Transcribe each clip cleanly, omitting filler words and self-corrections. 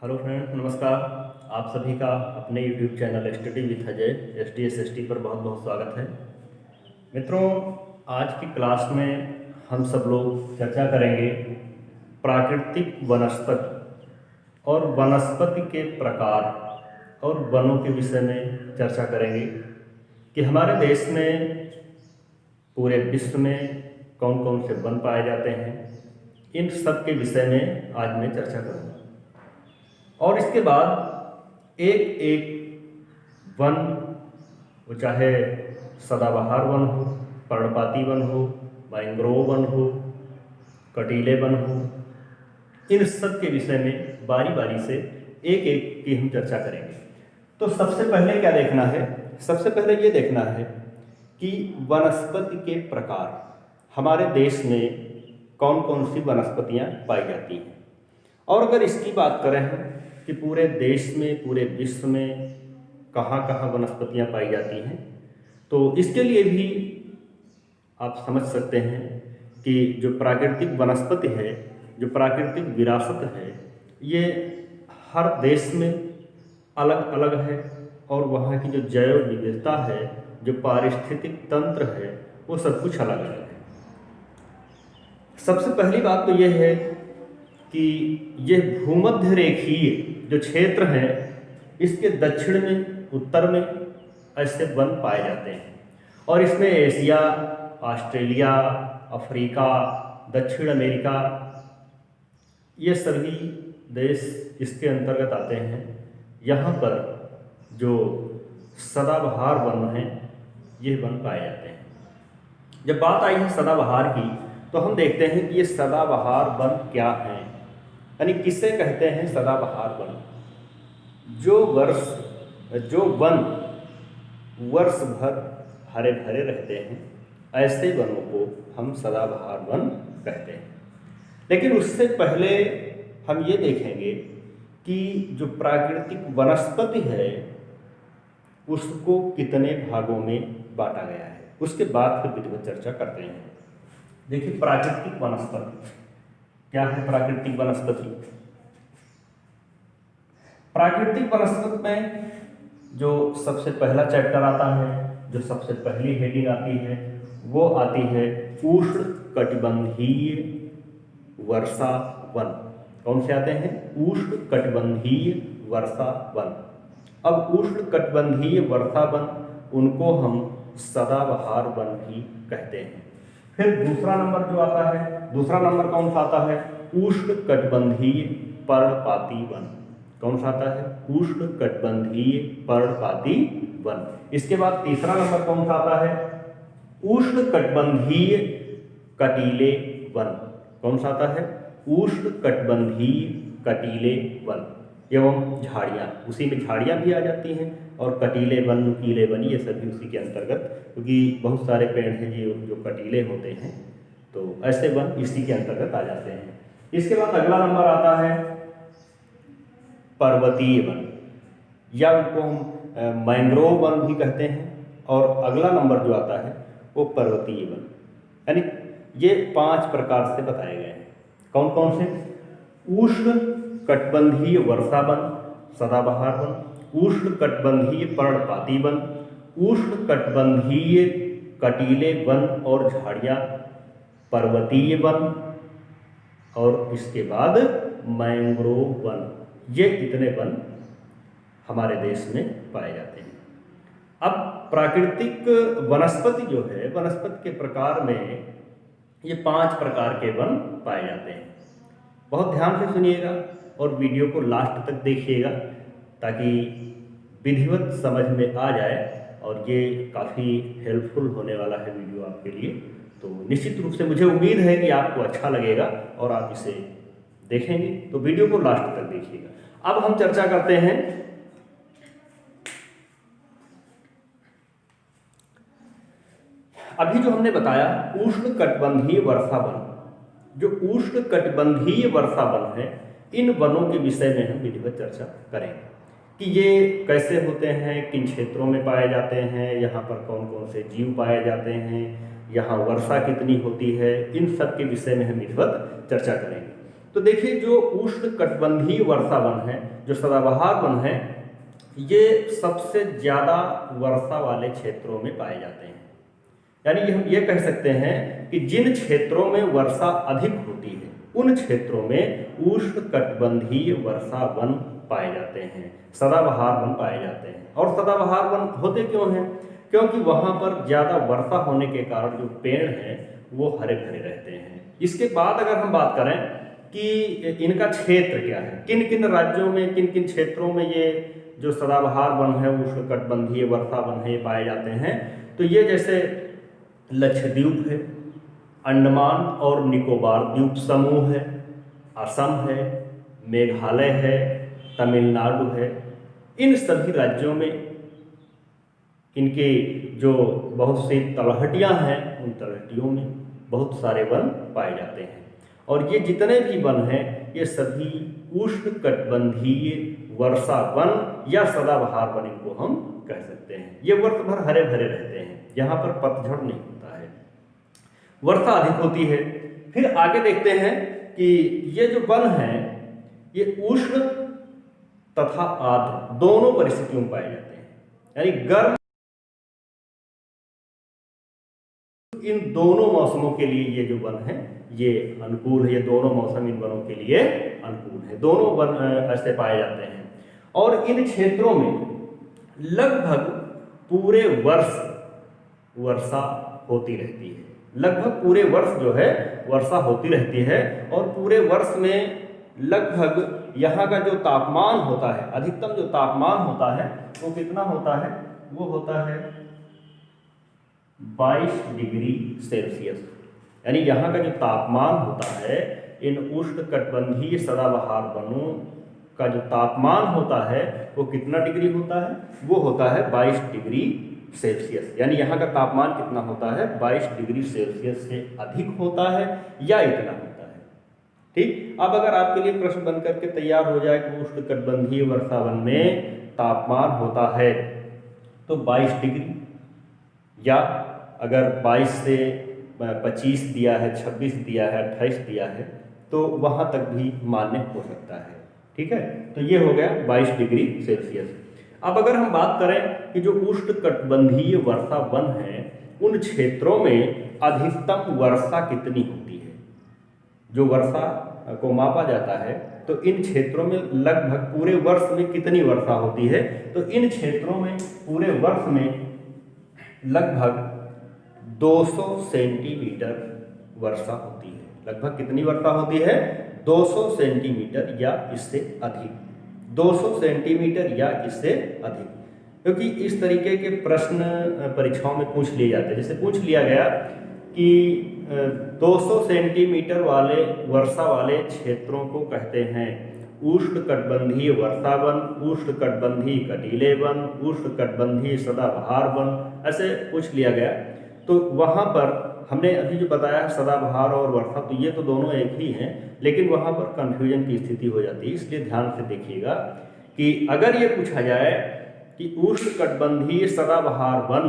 Hello friends, नमस्कार। आप सभी का अपने YouTube channel study with Ajay STS पर बहुत बहुत स्वागत है। मित्रों, आज की क्लास में हम सब लोग चर्चा करेंगे प्राकृतिक वनस्पति और वनस्पति के प्रकार और वनों के विषय में चर्चा करेंगे कि हमारे देश में, पूरे विश्व में कौन कौन से वन पाए जाते हैं। इन सब के विषय में आज मैं चर्चा करूँगा। और इसके बाद एक एक वन, वो चाहे सदाबहार वन हो, पर्णपाती वन हो, मैंग्रोव वन हो, कटीले वन हो, इन सब के विषय में बारी बारी से एक एक की हम चर्चा करेंगे। तो सबसे पहले क्या देखना है? सबसे पहले ये देखना है कि वनस्पति के प्रकार हमारे देश में कौन कौन सी वनस्पतियाँ पाई जाती हैं। और अगर इसकी बात करें हम कि पूरे देश में, पूरे विश्व में कहाँ कहाँ वनस्पतियाँ पाई जाती हैं, तो इसके लिए भी आप समझ सकते हैं कि जो प्राकृतिक वनस्पति है, जो प्राकृतिक विरासत है, ये हर देश में अलग अलग है। और वहाँ की जो जैव विविधता है, जो पारिस्थितिक तंत्र है, वो सब कुछ अलग अलग है। सबसे पहली बात तो ये है कि यह भूमध्य रेखीय जो क्षेत्र है, इसके दक्षिण में, उत्तर में ऐसे वन पाए जाते हैं। और इसमें एशिया, ऑस्ट्रेलिया, अफ्रीका, दक्षिण अमेरिका, ये सभी देश इसके अंतर्गत आते हैं। यहाँ पर जो सदाबहार वन हैं, ये वन पाए जाते हैं। जब बात आई है सदाबहार की, तो हम देखते हैं कि ये सदाबहार वन क्या हैं, यानी किसे कहते हैं सदाबहार वन। जो वन वर्ष भर हरे भरे रहते हैं, ऐसे वनों को हम सदाबहार वन कहते हैं। लेकिन उससे पहले हम ये देखेंगे कि जो प्राकृतिक वनस्पति है, उसको कितने भागों में बांटा गया है। उसके बाद फिर विधिवत चर्चा करते हैं। देखिए, प्राकृतिक वनस्पति क्या है? प्राकृतिक वनस्पति, प्राकृतिक वनस्पति में जो सबसे पहला चैप्टर आता है, जो सबसे पहली हेडिंग आती है, वो आती है उष्ण कटिबंधीय वर्षा वन। कौन से आते हैं? उष्ण कटिबंधीय वर्षा वन। अब उष्ण कटिबंधीय वर्षा वन, उनको हम सदाबहार वन भी कहते हैं। फिर दूसरा नंबर जो आता है, दूसरा नंबर कौन सा आता है? उष्ण कटिबंधीय पर्णपाती वन। कौन सा आता है? उष्ण कटिबंधीय पर्णपाती वन। इसके बाद तीसरा नंबर कौन सा आता है? उष्ण कटिबंधीय कटीले वन। कौन सा आता है? उष्ण कटिबंधीय कटीले वन। एवं झाड़ियाँ, उसी में झाड़ियाँ भी आ जाती हैं, और कटीले वन, नुकीले वन, ये सभी उसी के अंतर्गत, क्योंकि बहुत सारे पेड़ हैं जो कटीले होते हैं, तो ऐसे वन इसी के अंतर्गत आ जाते हैं। इसके बाद अगला नंबर आता है पर्वतीय वन, या उनको हम मैंग्रोव वन भी कहते हैं। और अगला नंबर जो आता है वो पर्वतीय वन। यानी ये 5 प्रकार से बताए गए हैं। कौन कौन से? उष्ण कटिबंधीय वर्षा वन, सदाबहार वन, उष्ण कटिबंधीय पर्णपाती वन, उष्ण कटिबंधीय कटीले वन और झाड़ियाँ, पर्वतीय वन, और इसके बाद मैंग्रोव वन। ये इतने वन हमारे देश में पाए जाते हैं। अब प्राकृतिक वनस्पति जो है, वनस्पति के प्रकार में ये 5 प्रकार के वन पाए जाते हैं। बहुत ध्यान से सुनिएगा और वीडियो को लास्ट तक देखिएगा, ताकि विधिवत समझ में आ जाए। और ये काफ़ी हेल्पफुल होने वाला है वीडियो आपके लिए। तो निश्चित रूप से मुझे उम्मीद है कि आपको अच्छा लगेगा और आप इसे देखेंगे, तो वीडियो को लास्ट तक देखिएगा। अब हम चर्चा करते हैं अभी जो हमने बताया उष्ण कटिबंधीय वर्षा वन। जो उष्ण कटिबंधीय वर्षा वन है, इन वनों के विषय में हम विधिवत चर्चा करेंगे कि ये कैसे होते हैं, किन क्षेत्रों में पाए जाते हैं, यहाँ पर कौन कौन से जीव पाए जाते हैं, यहाँ वर्षा कितनी होती है। इन सब के विषय में हम विधिवत चर्चा करेंगे। तो देखिए जो उष्णकटिबंधीय वर्षा वन है, जो सदाबहार वन है, ये सबसे ज़्यादा वर्षा वाले क्षेत्रों में पाए जाते हैं। यानी हम ये कह सकते हैं कि जिन क्षेत्रों में वर्षा अधिक होती है उन क्षेत्रों में उष्णकटिबंधीय वर्षा वन पाए जाते हैं, सदाबहार वन पाए जाते हैं। और सदाबहार वन होते क्यों हैं? क्योंकि वहाँ पर ज़्यादा वर्षा होने के कारण जो पेड़ हैं वो हरे भरे रहते हैं। इसके बाद अगर हम बात करें कि इनका क्षेत्र क्या है, किन किन राज्यों में, किन किन क्षेत्रों में ये जो सदाबहार वन है, उष्णकटिबंधीय वर्षा वन है, ये पाए जाते हैं, तो ये जैसे लक्षद्वीप है, अंडमान और निकोबार द्वीप समूह है, असम है, मेघालय है, तमिलनाडु है, इन सभी राज्यों में इनके जो बहुत सी तलहटियाँ हैं, उन तलहटियों में बहुत सारे वन पाए जाते हैं। और ये जितने भी वन हैं ये सभी उष्णकटिबंधीय वर्षा वन या सदाबहार वन इनको हम कह सकते हैं। ये वर्ष भर हरे भरे रहते हैं, यहाँ पर पतझड़ नहीं होता है, वर्षा अधिक होती है। फिर आगे देखते हैं कि ये जो वन है ये उष्ण तथा आर्द्र दोनों परिस्थितियों में पाए जाते हैं, यानी गर्म इन दोनों मौसमों के लिए ये जो वन है ये अनुकूल है। ये दोनों मौसम इन वनों के लिए अनुकूल है, दोनों वन ऐसे पाए जाते हैं। और इन क्षेत्रों में लगभग पूरे वर्ष वर्षा होती रहती है, लगभग पूरे वर्ष जो है वर्षा होती रहती है। और पूरे वर्ष में लगभग यहाँ का जो तापमान होता है, अधिकतम जो तापमान होता है वो कितना होता है? वो होता है 22 डिग्री सेल्सियस। यानी यहाँ का जो तापमान होता है इन उष्णकटिबंधीय सदाबहार वनों का जो तापमान होता है वो कितना डिग्री होता है? वो होता है 22 डिग्री सेल्सियस। यानी यहाँ का तापमान कितना होता है? 22 डिग्री सेल्सियस से अधिक होता है या इतना होता है। ठीक, अब अगर आपके लिए प्रश्न बन करके तैयार हो जाए कि उष्णकटिबंधीय वर्षा वन में तापमान होता है तो 22 डिग्री, या अगर 22 से 25 दिया है, 26 दिया है, 28 दिया है, तो वहाँ तक भी मान्य हो सकता है। ठीक है, तो ये हो गया 22 डिग्री सेल्सियस। अब अगर हम बात करें कि जो उष्णकटिबंधीय वर्षा वन है उन क्षेत्रों में अधिकतम वर्षा कितनी होती है, जो वर्षा को मापा जाता है, तो इन क्षेत्रों में लगभग पूरे वर्ष में कितनी वर्षा होती है? तो इन क्षेत्रों में पूरे वर्ष में लगभग 200 सेंटीमीटर वर्षा होती है। लगभग कितनी वर्षा होती है? 200 सेंटीमीटर या इससे अधिक, 200 सेंटीमीटर या इससे अधिक। क्योंकि इस तरीके के प्रश्न परीक्षाओं में पूछ लिए जाते हैं। जैसे पूछ लिया गया कि 200 सेंटीमीटर वाले वर्षा वाले क्षेत्रों को कहते हैं उष्णकटिबंधीय वर्षा वन, उष्णकटिबंधीय कटीले वन, उष्णकटिबंधीय सदाबहार वन, ऐसे पूछ लिया गया। तो वहाँ पर हमने अभी जो बताया सदाबहार और वर्षा, तो ये तो दोनों एक ही हैं, लेकिन वहाँ पर कन्फ्यूजन की स्थिति हो जाती है। इसलिए ध्यान से देखिएगा कि अगर ये पूछा जाए कि उष्णकटिबंधीय सदाबहार वन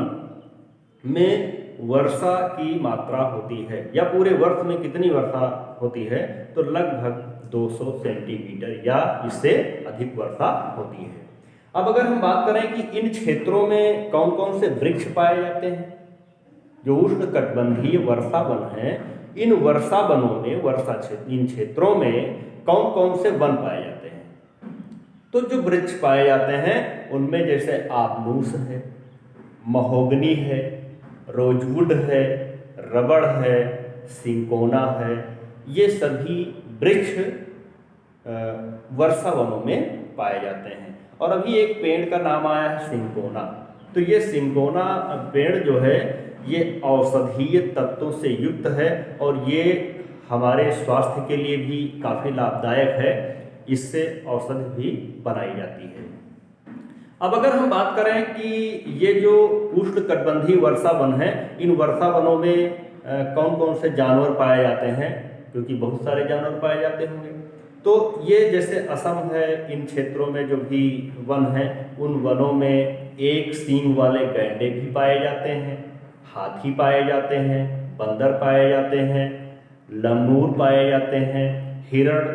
में वर्षा की मात्रा होती है या पूरे वर्ष में कितनी वर्षा होती है, तो लगभग 200 सेंटीमीटर या इससे अधिक वर्षा होती है। अब अगर हम बात करें कि इन क्षेत्रों में कौन कौन से वृक्ष पाए जाते हैं, जो उष्णकटिबंधीय वर्षा वन है, इन वर्षा वनों में, इन क्षेत्रों में कौन कौन से वन पाए जाते हैं? तो जो वृक्ष पाए जाते हैं उनमें जैसे आबनूस है, महोगनी है, रोजवुड है, रबड़ है, सिंकोना है, ये सभी वृक्ष वर्षा वनों में पाए जाते हैं। और अभी एक पेड़ का नाम आया है सिंकोना। तो ये सिंकोना पेड़ जो है ये औषधीय तत्वों से युक्त है और ये हमारे स्वास्थ्य के लिए भी काफ़ी लाभदायक है, इससे औषधि भी बनाई जाती है। अब अगर हम बात करें कि ये जो उष्णकटिबंधीय वर्षा वन है, इन वर्षा वनों में कौन कौन से जानवर पाए जाते हैं, क्योंकि बहुत सारे जानवर पाए जाते होंगे। तो ये जैसे असम है, इन क्षेत्रों में जो भी वन हैं उन वनों में एक सींग वाले गैंडे भी पाए जाते हैं, हाथी पाए जाते हैं, बंदर पाए जाते हैं, लंगूर पाए जाते हैं, हिरण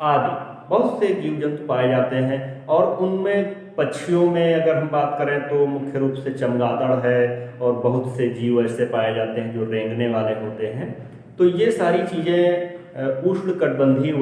आदि बहुत से जीव जंतु पाए जाते हैं। और उनमें पक्षियों में अगर हम बात करें तो मुख्य रूप से चमगादड़ है और बहुत से जीव ऐसे पाए जाते हैं जो रेंगने वाले होते हैं। तो ये सारी चीज़ें उष्णकटिबंधीय